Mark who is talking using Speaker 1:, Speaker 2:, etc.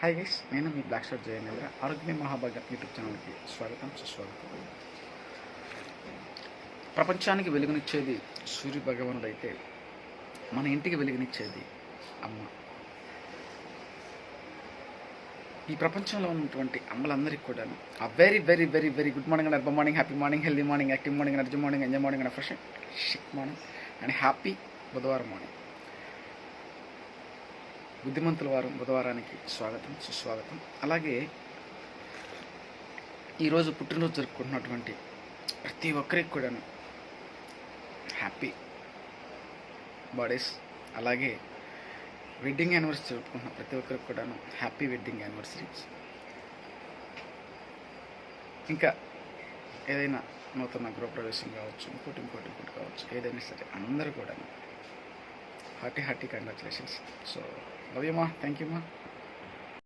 Speaker 1: Hi guys, నేను మీ black shirt Jayendra. ఆరోగ్య మహాభాగ్యం యూట్యూబ్ ఛానల్కి స్వాగతం, సుస్వాగతం. ప్రపంచానికి వెలుగునిచ్చేది సూర్య భగవానుడు అయితే మన ఇంటికి వెలుగునిచ్చేది అమ్మ. ఈ ప్రపంచంలో ఉన్నటువంటి అమ్మలందరికీ కూడా ఆ very very very very good morning and urban morning, happy morning, healthy morning, active morning, energy morning, enjoy morning and fresh షిక్ మార్నింగ్ అండ్ హ్యాపీ బుధవారం మార్నింగ్. బుద్ధిమంతుల వారం బుధవారానికి స్వాగతం, సుస్వాగతం. అలాగే ఈరోజు పుట్టినరోజు జరుపుకుంటున్నటువంటి ప్రతి ఒక్కరికి కూడా హ్యాపీ బర్త్డేస్. అలాగే వెడ్డింగ్ యానివర్సరీ జరుపుకుంటున్న ప్రతి ఒక్కరికి కూడా హ్యాపీ వెడ్డింగ్ యానివర్సరీస్. ఇంకా ఏదైనా నూతన గృహప్రవేశం కావచ్చు, ఇంకోటి కావచ్చు, ఏదైనా సరే అందరూ కూడా happy congratulations. So love you మా, థ్యాంక్ యూ మా.